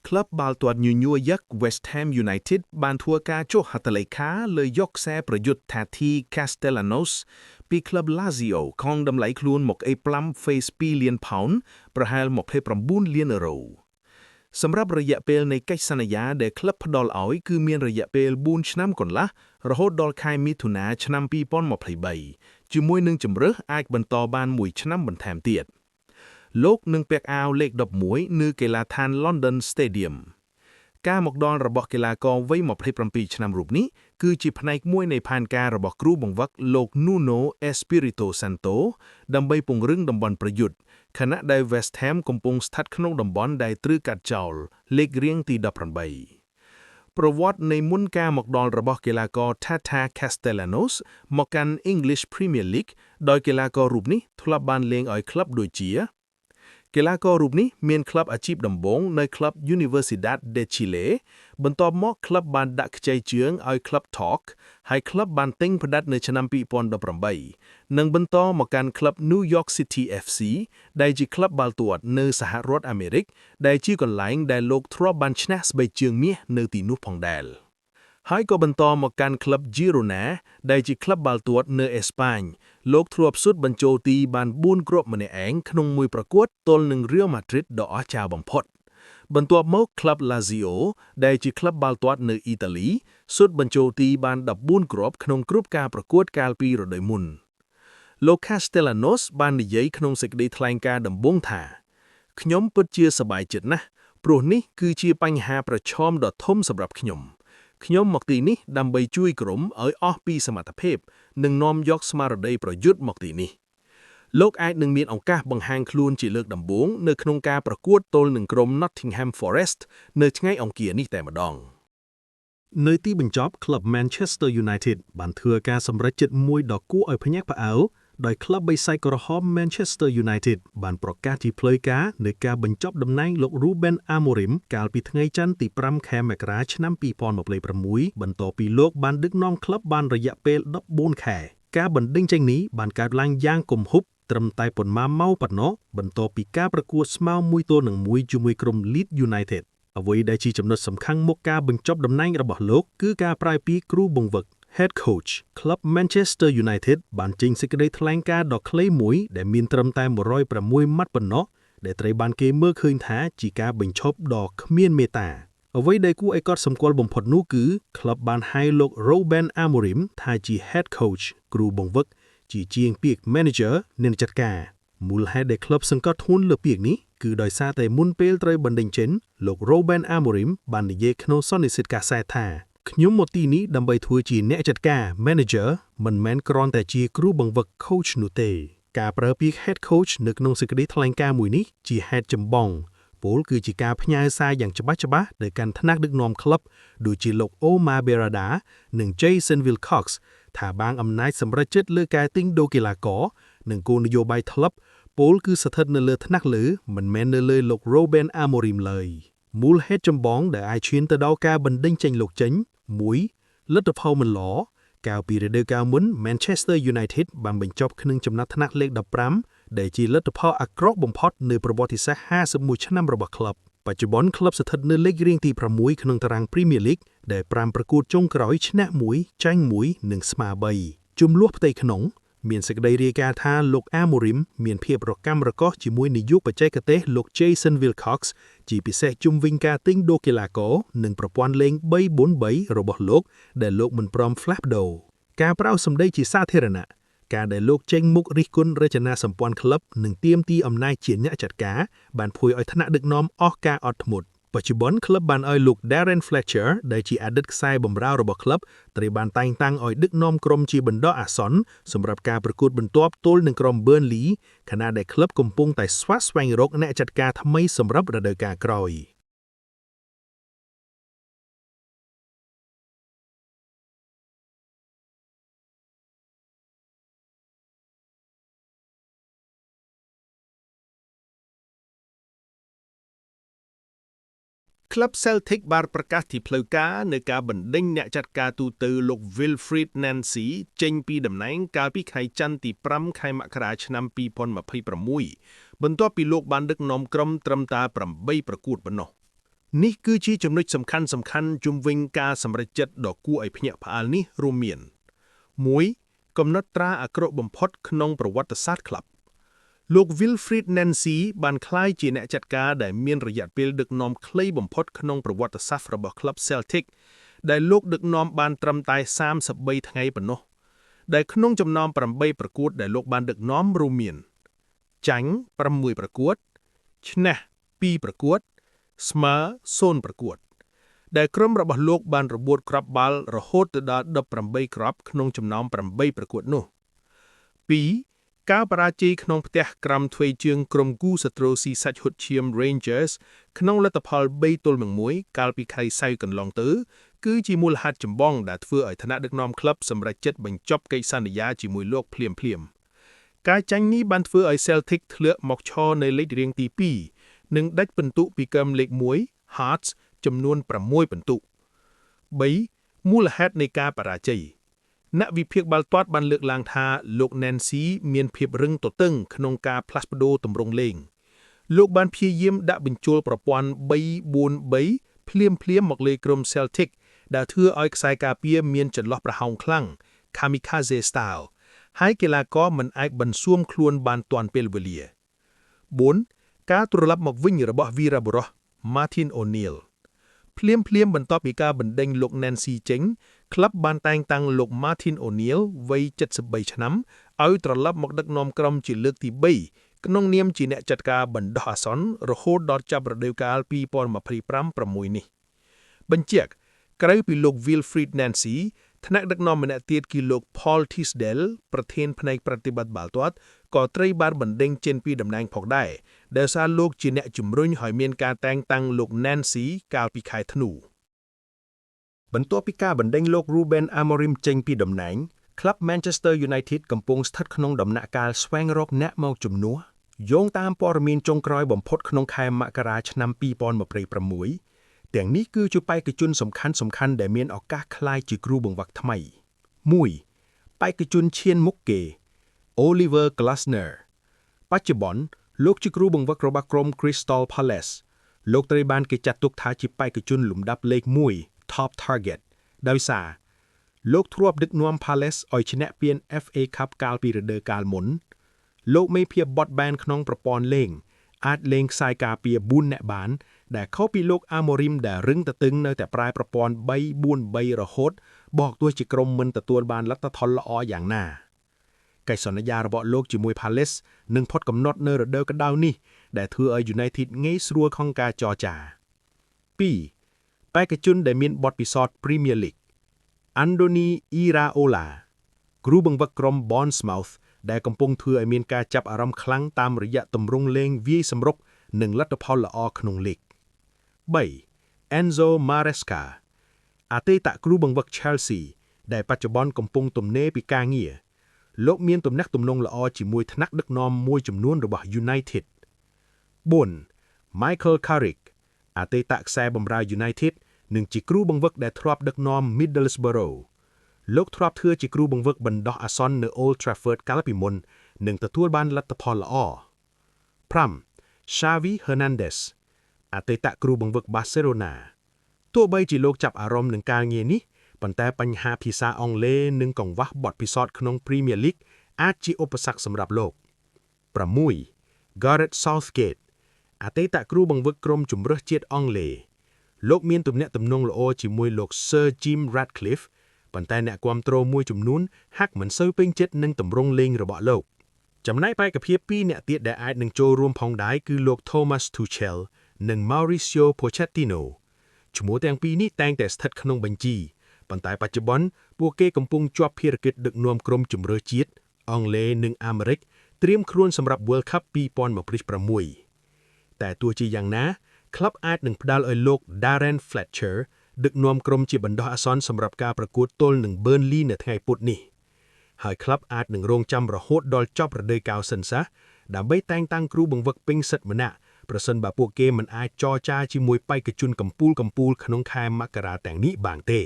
ក្លឹបបាល់ទាត់ញញួរยักษ์ West Ham United បានធ្វើការចុះហត្ថលេខាលើយកខ្សែប្រយុទ្ធថាធី Castellanos ពីក្លឹប Lazio ខំតម្លៃខ្លួនមក2 លានផោនប្រហែល29 លានអឺរ៉ូសម្រាប់រយៈពេលនៃកិច្ចសន្យាដែលក្លឹបផ្ដល់ឲ្យគឺមានរយៈពេល4ឆ្នាំកន្លះរហូតដល់ខែមិថុនាឆ្នាំ2023ជាមួយនឹងជម្រើសអាចបន្តបាន1ឆ្នាំបន្ថែមទៀតលោកនឹងពាក់អាវលេខ11នៅកីឡាដ្ឋាន London Stadium ការមកដល់របស់កីឡាករវ័យ27ឆ្នាំរូបនេះគឺជាផ្នែកមួយនៃផែនការរបស់គ្រូបង្វឹកលោក Nuno Espirito Santo ដើម្បីពង្រឹងតំបន់ប្រយុទ្ធខណៈដែល West Ham កំពុងស្ថិតក្នុងតំបន់ដែលត្រូវកាត់ចោលលេខរៀងទី18ប្រវត្តិនៃមុនការមកដល់របស់កីឡាករ Tata Castellanos មកកាន់ English Premier League ដោយកីឡាកររូបនេះធ្លាប់បានលេងឲ្យក្លឹបដូចជាកីឡាកររូបនេះមានក្លឹបអាជីពដំបូងនៅក្លឹប Universidad de Chile បន្ទាប់មកក្លឹបបានដាក់ខ្ចីជើងឲ្យក្លឹប Talk ហើយក្លឹបបានទិញផ្ដាច់នៅឆ្នាំ2018និងបន្តមកកាន់ក្លឹប New York City FC ដែលជាក្លឹបបាល់ទាត់នៅសហរដ្ឋអាមេរិកដែលជាកន្លែងដែលលោកធ្លាប់បានឈ្នះស្បែកជើងមាសនៅទីនោះផងដែរហើយក៏បន្តមកកាន់ក្លឹប Girona ដែលជាក្លឹបបាល់ទាត់នៅអេស្ប៉ាញលោកធ្លាប់ស៊ុតបញ្ចូលទីបាន4គ្រាប់ម្នាក់ឯងក្នុងមួយប្រកួតទល់នឹង Real Madrid ដ៏អស្ចារ្យបំផុតបន្ទាប់មកក្លឹប Lazio ដែលជាក្លឹបបាល់ទាត់នៅអ៊ីតាលីស៊ុតបញ្ចូលទីបាន14គ្រាប់ក្នុងគ្រប់ការប្រកួតកាលពីរដូវមុនលោក Castellanos បាននិយាយក្នុងសេចក្តីថ្លែងការណ៍ដំបូងថាខ្ញុំពិតជាសប្បាយចិត្តណាស់ព្រោះនេះគឺជាបញ្ហាប្រឈមដ៏ធំសម្រាប់ខ្ញុំមកទីនេះដើម្បីជួយក្រុមឲ្យអស់ពីសមត្ថភាពនិងនាំយកស្មារតីប្រយុទ្ធមកទីនេះលោកអាចនឹងមានឱកាសបង្ហាញខ្លួនជាលើកដំបូងនៅក្នុងការប្រកួតទល់នឹងក្រុម Nottingham Forest នៅថ្ងៃអង្គារនេះតែម្ដងនៅទីបញ្ចប់ក្លឹប Manchester United បានធ្វើការសម្រេចចិត្តមួយដ៏គួរឲ្យភ្ញាក់ផ្អើលដោយក្លឹបបិសាចក្រហម Manchester United បានប្រកាសជាផ្លូវការនៃការបញ្ចប់តំណែងលោក Ruben Amorim កាលពីថ្ងៃច័ន្ទទី5ខែមករាឆ្នាំ2026បន្ទាប់ពីលោកបានដឹកនាំក្លឹបបានរយៈពេល14ខែការបណ្ដេញចេញនេះបានកើតឡើងយ៉ាងគំហុកត្រឹមតែប៉ុន្មានម៉ោងប៉ុណ្ណោះបន្ទាប់ពីការប្រកួតស្មើ1-1ជាមួយក្រុម Leeds United អ្វីដែលជាចំណុចសំខាន់មកការបញ្ចប់តំណែងរបស់លោកគឺការប្រែពីគ្រូបង្វឹក Head Coach ក្លឹប Manchester United បានចេញសេចក្តីថ្លែងការណ៍ដ៏ខ្លីមួយដែលមានត្រឹមតែ106ម៉ាត់ប៉ុណ្ណោះដែលត្រូវបានគេមើលឃើញថាជាការបញ្ឈប់ដ៏គ្មានមេត្តាអ្វីដែលគួរឲ្យកត់សម្គាល់បំផុតនោះគឺក្លឹបបានហៅលោក Ruben Amorim ថាជា Head Coach គ្រូបង្វឹកជាជាងពាក្យ Manager អ្នកចាត់ការមូលហេតុដែលក្លឹបសង្កត់ធ្ងន់លើពាក្យនេះគឺដោយសារតែមុនពេលត្រូវបណ្ដេញចេញលោក Ruben Amorim បាននិយាយក្នុងសន្និសីទកាសែតថាខ្ញុំមកទីនេះដើម្បីធ្វើជាអ្នកចាត់ការ Manager មិនមែនគ្រាន់តែជាគ្រូបង្វឹក Coach នោះទេការប្រើពាក្យ Head Coach នៅក្នុងសេចក្តីថ្លែងការណ៍មួយនេះជាហេតុចម្បងពលគឺជាការផ្ញើសារយ៉ាងច្បាស់ៗទៅកាន់ថ្នាក់ដឹកនាំក្លឹបដូចជាលោក Omar Berrada និង Jason Wilcox ថាបានអំណាចសម្រេចចិត្តលើការទិញដូរកីឡាករនិងគោលនយោបាយក្លឹបពលគឺស្ថិតនៅលើថ្នាក់លើមិនមែននៅលើលោក Ruben Amorim ឡើយមូលហេតុចម្បងដែលអាចឈានទៅដល់ការបណ្ដេញចេញលោកចេញ1លទ្ធផលមិនល្អកាលពីរដូវកាលមុន Manchester United បានបញ្ចប់ក្នុងចំណាត់ថ្នាក់លេខ15ដែលជាលទ្ធផលអាក្រក់បំផុតនៅប្រវត្តិសាស្ត្រ51ឆ្នាំរបស់ក្លឹបបច្ចុប្បន្នក្លឹបស្ថិតនៅលេខរៀងទី6ក្នុងតារាង Premier League ដែល5ប្រកួតចុងក្រោយឈ្នះ1ចាញ់1និងស្មើ3ជម្លោះផ្ទៃក្នុងមានសេចក្តីរាយការណ៍ថាលោក Amorim មានភាពរកាំរកូសជាមួយនាយកបច្ចេកទេសលោក Jason Wilcox ជាពិសេសជុំវិញការទិញដូរកីឡាករនិងប្រព័ន្ធលេង 3-4-3 របស់លោកដែលលោកមិនព្រមផ្លាស់ប្ដូរការប្រោសសម្ដីជាសាធារណៈការដែលលោកចេញមុខរិះគន់រចនាសម្ព័ន្ធក្លឹបនិងទាមទារអំណាចជាអ្នកចាត់ការបានភួយឲ្យថ្នាក់ដឹកនាំអស់ការអត់ធ្មត់បច្ចុប្បន្នក្លឹបបានឲ្យលោក Darren Fletcher ដែលជាអតីតខ្សែបម្រើរបស់ក្លឹបត្រូវបានតែងតាំងឲ្យដឹកនាំក្រុមជាបណ្ដោះអាសន្នសម្រាប់ការប្រកួតបន្ទាប់ទល់នឹងក្រុម Burnley ខណៈដែលក្លឹបកំពុងតែស្វែងរកអ្នកចាត់ការថ្មីសម្រាប់រដូវកាលក្រោយក្លឹប Celtic បានប្រកាសទីផ្លូវការនៅការបណ្ដេញអ្នកចាត់ការទូទៅលោក Wilfried Nancy ចេញពីតំណែងកាលពីថ្ងៃច័ន្ទទី5ខែមករាឆ្នាំ2026បន្ទាប់ពីលោកបានដឹកនាំក្រុមត្រឹមតែ8ប្រកួតប៉ុណ្ណោះ នេះគឺជាចំណុចសំខាន់ជុំវិញការសម្រេចចិត្តដ៏គួរឲ្យភ្ញាក់ផ្អើលនេះរួមមាន 1. កំណត់ត្រាអាក្រក់បំផុតក្នុងប្រវត្តិសាស្ត្រក្លឹបលោក Wilfried Nancy បានក្លាយជាអ្នកចាត់ការដែលមានរយៈពេលដឹកនាំខ្លីបំផុតក្នុងប្រវត្តិសាស្ត្ររបស់ក្លឹប Celtic ដែលលោកដឹកនាំបានត្រឹមតែ33ថ្ងៃប៉ុណ្ណោះដែលក្នុងចំណោម8ប្រកួតដែលលោកបានដឹកនាំរួមមានចាញ់6ប្រកួតឈ្នះ2ប្រកួតស្មើ0ប្រកួតដែលក្រុមរបស់លោកបានរបួតគ្រាប់បាល់រហូតទៅដល់18គ្រាប់ក្នុងចំណោម8ប្រកួតនោះ 2. ការបរាជ័យក្នុងផ្ទះក្រោមទ្វេជើងក្រុមគូសត្រូវស៊ីសាច់ហុតឈាម Rangers ក្នុងលទ្ធផល3-1 កាលពីខែសៅរ៍កន្លងទៅគឺជាមូលហេតុចម្បងដែលធ្វើឲ្យថ្នាក់ដឹកនាំក្លឹបសម្រេចចិត្តបញ្ចប់កិច្ចសន្យាជាមួយលោកភ្លាមៗការចាញ់នេះបានធ្វើឲ្យ Celtic ធ្លាក់មកឈរនៅលេខរៀងទី2និងដាច់ពិន្ទុពីក្រុមលេខ1 Hearts ចំនួន6ពិន្ទុ 3. មូលហេតុនៃការបរាជ័យអ្នកវិភាគបាល់ទាត់បានលើកឡើងថាលោក Nancy មានភាពរឹងទទឹងក្នុងការផ្លាស់ប្ដូរទម្រង់លេងលោកបានព្យាយាមដាក់បញ្ចូលប្រព័ន្ធ 3-4-3 ភ្លាមមកលើក្រុម Celtic ដែលធ្វើឲ្យខ្សែការពារមានចន្លោះប្រហោងខ្លាំង Kamikaze style ហើយកីឡាករមិនអាចបន្ស៊ាំខ្លួនបានទាន់ពេលវេលា 4. ការត្រឡប់មកវិញរបស់វីរបុរស Martin O'Neill ភ្លាមបន្ទាប់ពីការបណ្ដេញលោក Nancy ចេញក្លឹបបានតែងតាំងលោក Martin O'Neill វ័យ73ឆ្នាំឲ្យត្រឡប់មកដឹកនាំក្រុមជាលើកទី3ក្នុងនាមជាអ្នកចាត់ការបណ្ដោះអាសន្នរហូតដល់ចាប់រដូវកាល 2025-6 នេះបញ្ជាក់ក្រៅពីលោក Wilfried Nancy ថ្នាក់ដឹកនាំម្នាក់ទៀតគឺលោក Paul Tisdale ប្រធានផ្នែកប្រតិបត្តិបាល់ទាត់ក៏ត្រូវបានបណ្ដេញចេញពីតំណែងផងដែរដោយសារលោកជាអ្នកជំរុញឲ្យមានការតែងតាំងលោក Nancy កាលពីខែធ្នូបន្ទាប់ពីការបណ្ដេញលោក Ruben Amorim ចេញពីតំណែងក្លឹប Manchester United កំពុងស្ថិតក្នុងដំណាក់កាលស្វែងរកអ្នកមកជំនួសយោងតាមព័ត៌មានចុងក្រោយបំផុតក្នុងខែមករាឆ្នាំ2026ទាំងនេះគឺជាបេក្ខជនសំខាន់ដែលមានឱកាសក្លាយជាគ្រូបង្វឹកថ្មី 1. បេក្ខជនឈានមុខគេ Oliver Glasner បច្ចុប្បន្នលោកជាគ្រូបង្វឹករបស់ក្រុម Crystal Palace លោកត្រូវបានគេចាត់ទុកថាជាបេក្ខជនលំដាប់លេខ1 Top Target ដោយសារលោកធ្លាប់ដឹកនាំ Palace ឲ្យឈ្នះពាន FA Cup កាលពីរដូវកាលមុនលោកមេភាពបត់បែនក្នុងប្រព័ន្ធលេងអាចលេងខ្សែការពារ4អ្នកបានដែលខុសពីលោក Amorim ដែលរឹងទទឹងនៅតែប្រើប្រព័ន្ធ 3-4-3 រហូតបោកទោះជាក្រុមមិនទទួលបានលទ្ធផលល្អយ៉ាងណាកិច្ចសន្យារបស់លោកជាមួយ Palace នឹងផុតកំណត់នៅរដូវក្តៅនេះដែលធ្វើឲ្យ United ងាយស្រួលក្នុងការចរចា 2. បេក្ខជនដែលមានបទពិសោធន៍ Premier League Andoni Iraola គ្រូបង្វឹកក្រុម Bournemouth ដែលកំពុងធ្វើឲ្យមានការចាប់អារម្មណ៍ខ្លាំងតាមរយៈទម្រង់លេងវាយសម្រុកនិងលទ្ធផលល្អក្នុងលីក 3. Enzo Maresca អតីតគ្រូបង្វឹក Chelsea ដែលបច្ចុប្បន្នកំពុងទំនេរពីការងារលោកមានទំនាក់ទំនងល្អជាមួយថ្នាក់ដឹកនាំមួយចំនួនរបស់ United 4. Michael Carrick អតីតខ្សែបម្រើ United និងជាគ្រូបង្វឹកដែលធ្លាប់ដឹកនាំ Middlesbrough លោកធ្លាប់ធ្វើជាគ្រូបង្វឹកបណ្ដោះអាសន្ននៅ Old Trafford កាលពីមុននិងទទួលបានលទ្ធផលល្អ 5. Xavi Hernandez អតីតគ្រូបង្វឹក Barcelona ទោះបីជាលោកចាប់អារម្មណ៍នឹងការងារនេះប៉ុន្តែបញ្ហាភាសាអង់គ្លេសនិងកង្វះបទពិសោធន៍ក្នុង Premier League អាចជាឧបសគ្គសម្រាប់លោក 6. Gareth Southgate អតីតគ្រូបង្វឹកក្រុមជម្រើសជាតិអង់គ្លេសលោកមានទំនាក់ទំនងល្អជាមួយលោក Sir Jim Ratcliffe ប៉ុន្តែអ្នកគាំទ្រមួយចំនួនហាក់មិនសូវពេញចិត្តនឹងទម្រង់លេងរបស់លោកចំណែកបេក្ខភាព2អ្នកទៀតដែលអាចនឹងចូលរួមផងដែរគឺលោក Thomas Tuchel និង Mauricio Pochettino ឈ្មោះទាំងពីរនេះតែងតែស្ថិតក្នុងបញ្ជីប៉ុន្តែបច្ចុប្បន្នពួកគេកំពុងជាប់ភារកិច្ចដឹកនាំក្រុមជម្រើសជាតិអង់គ្លេសនិងអាមេរិកត្រៀមខ្លួនសម្រាប់ World Cup 2026តែទោះជាយ៉ាងណាក្លឹបអាចនឹងផ្ដល់ឲ្យលោក Darren Fletcher ដឹកនាំក្រុមជាបណ្ដោះអាសន្នសម្រាប់ការប្រកួតទល់នឹង Burnley នៅថ្ងៃពុធនេះហើយក្លឹបអាចនឹងរងចាំរហូតដល់ចប់រដូវកាលសិនសោះដើម្បីតែងតាំងគ្រូបង្វឹកពេញសិទ្ធិម្នាក់ប្រសិនបើពួកគេមិនអាចចរចាជាមួយបេក្ខជនកំពូលក្នុងខែមករាទាំងនេះបានទេ